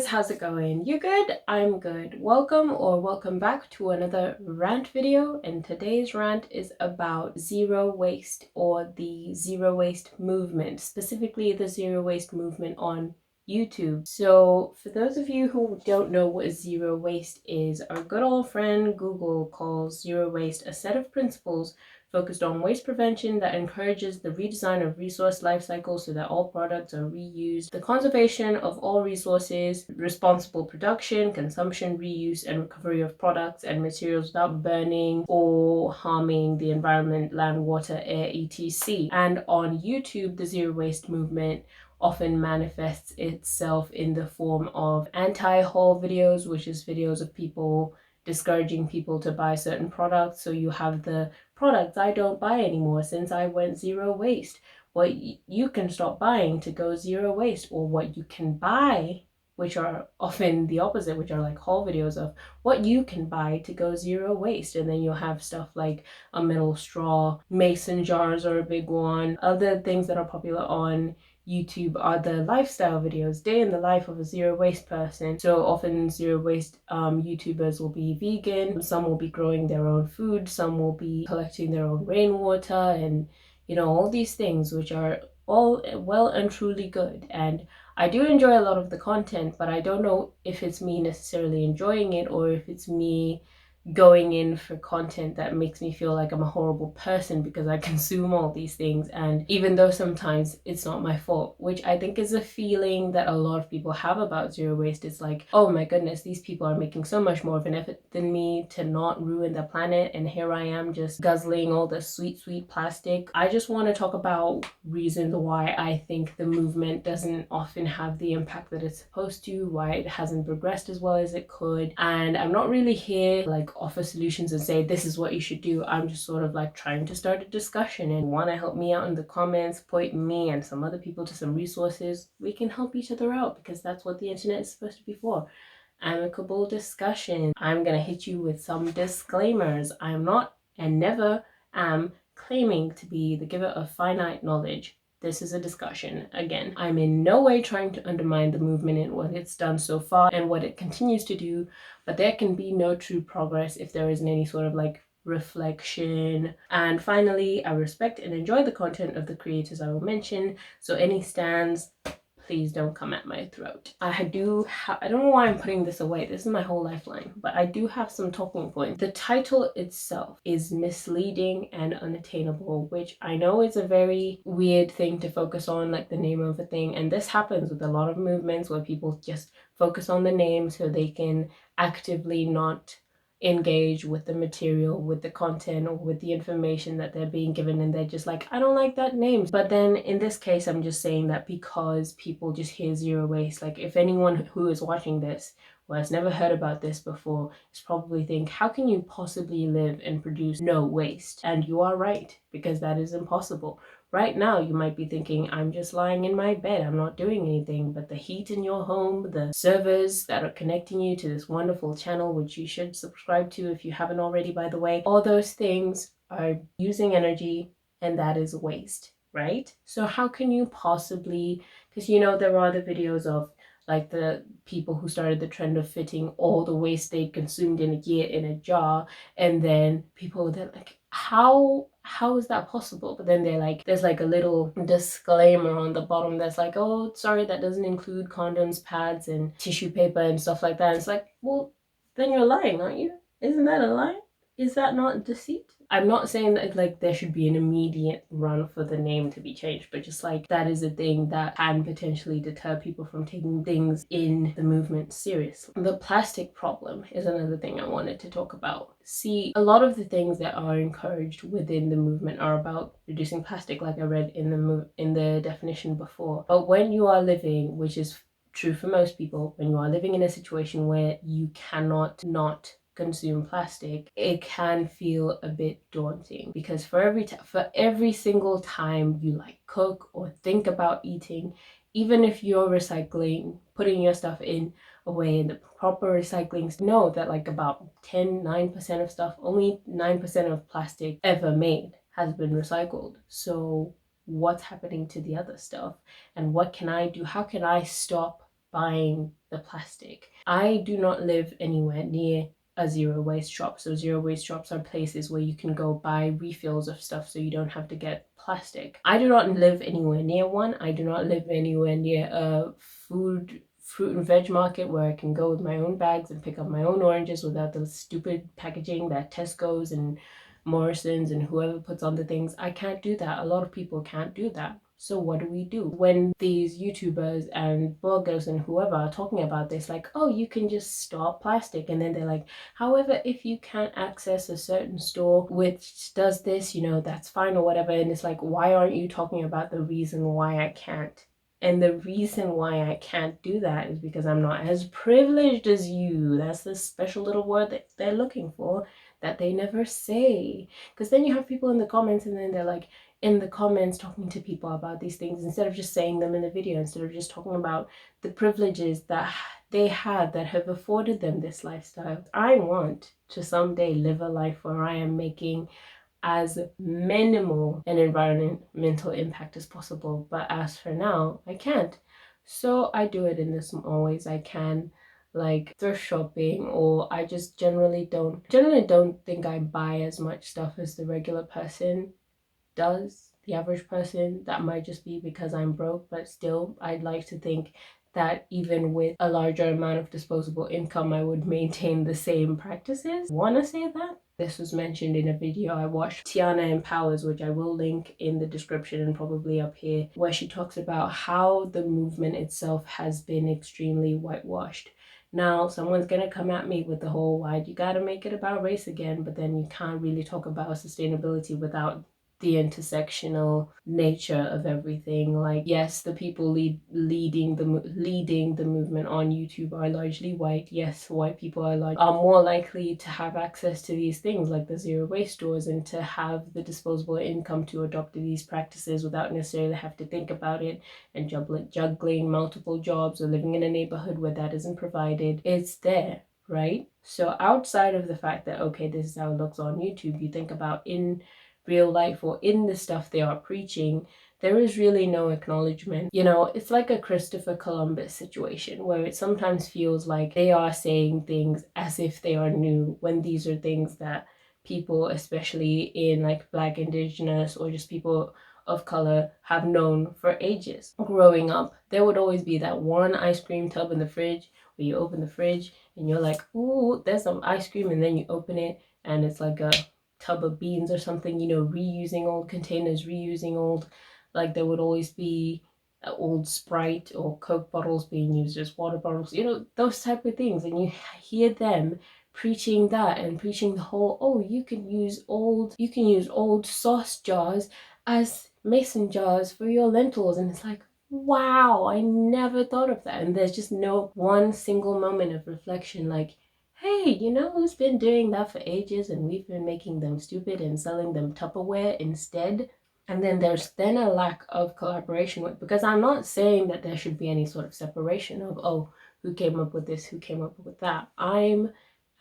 how's it going? You good? I'm good. Welcome back to another rant video, and today's rant is about zero waste or the zero waste movement, specifically the zero waste movement on YouTube. So for those of you who don't know what zero waste is, our good old friend Google calls zero waste a set of principles focused on waste prevention that encourages the redesign of resource life cycles so that all products are reused, the conservation of all resources, responsible production, consumption, reuse, and recovery of products and materials without burning or harming the environment, land, water, air, etc. And on YouTube, the zero waste movement often manifests itself in the form of anti-haul videos, which is videos of people discouraging people to buy certain products. So you have the products I don't buy anymore since I went zero waste, what you can stop buying to go zero waste, or what you can buy, which are often the opposite, which are like haul videos of what you can buy to go zero waste. And then you'll have stuff like a metal straw, mason jars are a big one. Other things that are popular on YouTube are the lifestyle videos, day in the life of a zero waste person. So often zero waste YouTubers will be vegan, some will be growing their own food, some will be collecting their own rainwater, and all these things, which are all well and truly good. And I do enjoy a lot of the content, but I don't know if it's me necessarily enjoying it or if it's me going in for content that makes me feel like I'm a horrible person because I consume all these things, and even though sometimes it's not my fault, which I think is a feeling that a lot of people have about zero waste. It's like, oh my goodness, these people are making so much more of an effort than me to not ruin the planet, and here I am just guzzling all the sweet plastic. I just want to talk about reasons why I think the movement doesn't often have the impact that it's supposed to, why it hasn't progressed as well as it could. And I'm not really here like offer solutions and say this is what you should do. I'm just sort of like trying to start a discussion, and want to help me out in the comments, point me and some other people to some resources. We can help each other out because that's what the internet is supposed to be for. Amicable discussion. I'm gonna hit you with some disclaimers. I'm not and never am claiming to be the giver of finite knowledge. This is a discussion. Again, I'm in no way trying to undermine the movement and what it's done so far and what it continues to do, but there can be no true progress if there isn't any sort of like reflection. And finally, I respect and enjoy the content of the creators I will mention, so any stands, please don't come at my throat. I don't know why I'm putting this away. This is my whole lifeline, but I do have some talking points. The title itself is misleading and unattainable, which I know is a very weird thing to focus on, like the name of a thing. And this happens with a lot of movements where people just focus on the name so they can actively not engage with the material, with the content, or with the information that they're being given, and they're just like, I don't like that name. But then in this case, I'm just saying that because people just hear zero waste, like if anyone who is watching this who has never heard about this before is probably think, how can you possibly live and produce no waste? And you are right, because that is impossible. Right now, you might be thinking, I'm just lying in my bed, I'm not doing anything, but the heat in your home, the servers that are connecting you to this wonderful channel, which you should subscribe to if you haven't already, by the way, all those things are using energy, and that is waste, right? So how can you possibly, because there are the videos of like the people who started the trend of fitting all the waste they consumed in a year in a jar, and then people, they're like, how is that possible? But then they're like, there's like a little disclaimer on the bottom that's like, oh, sorry, that doesn't include condoms, pads, and tissue paper and stuff like that. And it's like, well, then you're lying, aren't you? Isn't that a lie? Is that not deceit? I'm not saying that like there should be an immediate run for the name to be changed, but just like that is a thing that can potentially deter people from taking things in the movement seriously. The plastic problem is another thing I wanted to talk about. See, a lot of the things that are encouraged within the movement are about reducing plastic, like I read in the definition before. But when you are living, which is true for most people, when you are living in a situation where you cannot not consume plastic, it can feel a bit daunting, because for every single time you like cook or think about eating, even if you're recycling, putting your stuff in away in the proper recycling, know that like about 9% of stuff, only 9% of plastic ever made has been recycled. So what's happening to the other stuff, and what can I do? How can I stop buying the plastic. I do not live anywhere near a zero waste shop. So zero waste shops are places where you can go buy refills of stuff so you don't have to get plastic. I do not live anywhere near one. I do not live anywhere near a fruit and veg market where I can go with my own bags and pick up my own oranges without the stupid packaging that Tesco's and Morrison's and whoever puts on the things. I can't do that. A lot of people can't do that. So what do? When these YouTubers and bloggers and whoever are talking about this, like, oh, you can just stop plastic, and then they're like, however, if you can't access a certain store which does this, you know, that's fine or whatever. And it's like, why aren't you talking about the reason why I can't? And the reason why I can't do that is because I'm not as privileged as you. That's the special little word that they're looking for that they never say. Because then you have people in the comments, and then they're like, in the comments talking to people about these things instead of just saying them in the video, instead of just talking about the privileges that they have that have afforded them this lifestyle. I want to someday live a life where I am making as minimal an environmental impact as possible, but as for now I can't. So I do it in the small ways I can, like thrift shopping, or I just generally don't think I buy as much stuff as the regular person does, the average person. That might just be because I'm broke, but still I'd like to think that even with a larger amount of disposable income I would maintain the same practices. Wanna say that? This was mentioned in a video I watched, Tanya Empowers, which I will link in the description and probably up here, where she talks about how the movement itself has been extremely whitewashed. Now, someone's gonna come at me with the whole, why do you gotta make it about race again? But then you can't really talk about sustainability without the intersectional nature of everything. Like, yes, the people leading the movement on YouTube are largely white. Yes, white people are more likely to have access to these things like the zero waste stores and to have the disposable income to adopt these practices without necessarily have to think about it and juggling multiple jobs or living in a neighborhood where that isn't provided. It's there, right? So outside of the fact that, okay, this is how it looks on YouTube, you think about in real life or in the stuff they are preaching, there is really no acknowledgement. You know, it's like a Christopher Columbus situation where it sometimes feels like they are saying things as if they are new, when these are things that people, especially in like Black, Indigenous, or just people of color, have known for ages. Growing up, there would always be that one ice cream tub in the fridge where you open the fridge and you're like, ooh, there's some ice cream, and then you open it and it's like a tub of beans or something, you know, reusing old containers, reusing old, like there would always be old Sprite or Coke bottles being used as water bottles, you know, those type of things. And you hear them preaching that and preaching the whole, oh, you can use old sauce jars as mason jars for your lentils. And it's like, wow, I never thought of that. And there's just no one single moment of reflection like, hey, you know who's been doing that for ages and we've been making them stupid and selling them Tupperware instead? And then there's then a lack of collaboration with, because I'm not saying that there should be any sort of separation of, oh, who came up with this, who came up with that. I'm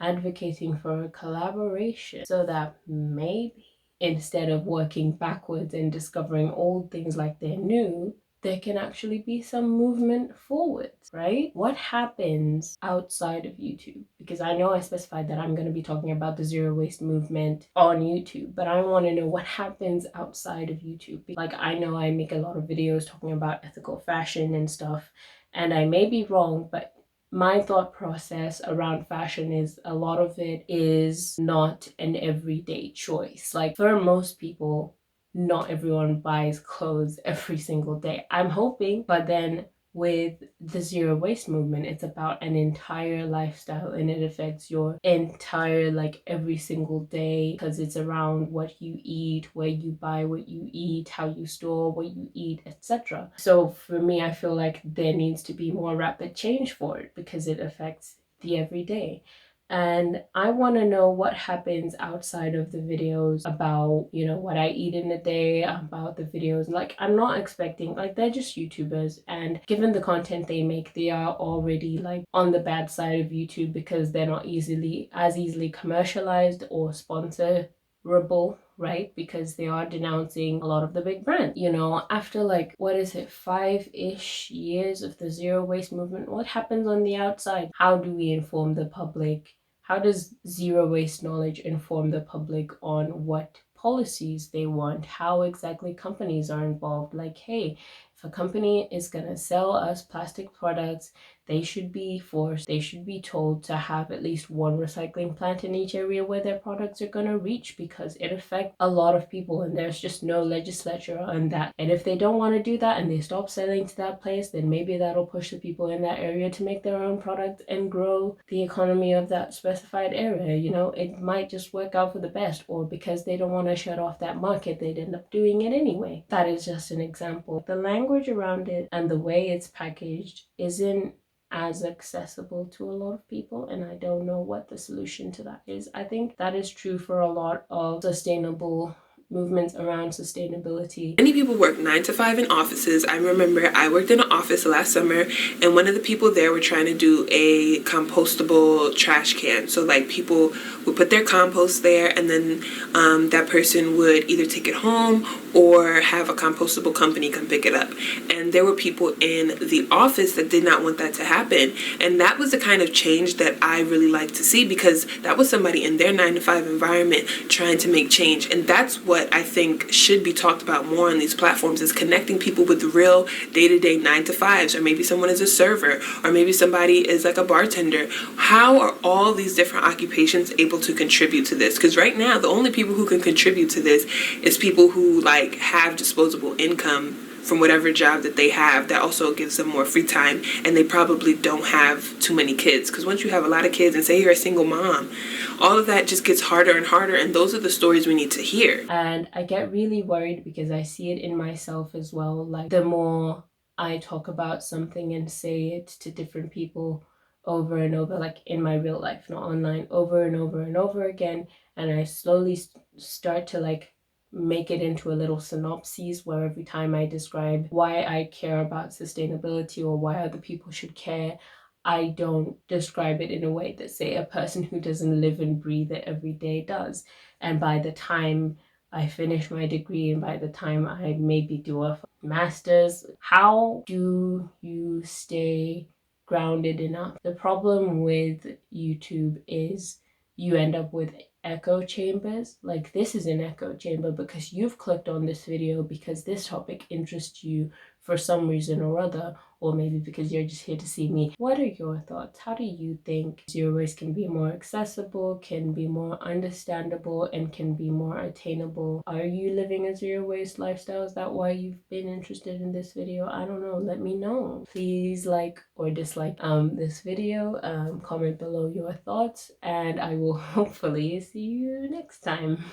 advocating for a collaboration so that maybe instead of working backwards and discovering old things like they're new, there can actually be some movement forwards, right? What happens outside of YouTube? Because I know I specified that I'm going to be talking about the zero waste movement on YouTube, but I want to know what happens outside of YouTube. Like, I know I make a lot of videos talking about ethical fashion and stuff, and I may be wrong, but my thought process around fashion is a lot of it is not an everyday choice. Like, for most people, not everyone buys clothes every single day. I'm hoping, but then with the zero waste movement, it's about an entire lifestyle and it affects your entire, like, every single day, because it's around what you eat, where you buy what you eat, how you store what you eat, etc. So for me, I feel like there needs to be more rapid change for it because it affects the everyday. And I want to know what happens outside of the videos about, you know, what I eat in a day, about the videos. Like, I'm not expecting, like, they're just YouTubers, and given the content they make, they are already like on the bad side of YouTube because they're not as easily commercialized or sponsorable. right? Because they are denouncing a lot of the big brands. You know, after like, what is it, 5-ish years of the zero waste movement, what happens on the outside? How do we inform the public? How does zero waste knowledge inform the public on what policies they want? How exactly companies are involved? Like, hey, if a company is gonna sell us plastic products, they should be forced, they should be told to have at least one recycling plant in each area where their products are going to reach, because it affects a lot of people and there's just no legislature on that. And if they don't want to do that and they stop selling to that place, then maybe that'll push the people in that area to make their own product and grow the economy of that specified area. You know, it might just work out for the best, or because they don't want to shut off that market, they'd end up doing it anyway. That is just an example. The language around it and the way it's packaged isn't as accessible to a lot of people, and I don't know what the solution to that is. I think that is true for a lot of sustainable movements around sustainability. Many people work 9 to 5 in offices. I remember I worked in an office last summer, and one of the people there were trying to do a compostable trash can. So like people would put their compost there, and then that person would either take it home or have a compostable company come pick it up. And there were people in the office that did not want that to happen. And that was the kind of change that I really like to see, because that was somebody in their 9 to 5 environment trying to make change. And that's what I think should be talked about more on these platforms, is connecting people with the real day-to-day 9 to 5s, or maybe someone is a server, or maybe somebody is like a bartender. How are all these different occupations able to contribute to this? Because right now, the only people who can contribute to this is people who like have disposable income from whatever job that they have that also gives them more free time, and they probably don't have too many kids. Because once you have a lot of kids, and say you're a single mom, all of that just gets harder and harder, and those are the stories we need to hear. And I get really worried because I see it in myself as well. Like, the more I talk about something and say it to different people over and over, like in my real life, not online, over and over and over again, and I slowly start to like make it into a little synopsis where every time I describe why I care about sustainability or why other people should care, I don't describe it in a way that, say, a person who doesn't live and breathe it every day does. And by the time I finish my degree, and by the time I maybe do a master's, how do you stay grounded enough? The problem with YouTube is you end up with echo chambers. Like, this is an echo chamber because you've clicked on this video because this topic interests you for some reason or other, or maybe because you're just here to see me. What are your thoughts? How do you think zero waste can be more accessible, can be more understandable, and can be more attainable? Are you living a zero waste lifestyle? Is that why you've been interested in this video? I don't know. Let me know. Please like or dislike this video. Comment below your thoughts, and I will hopefully see you next time.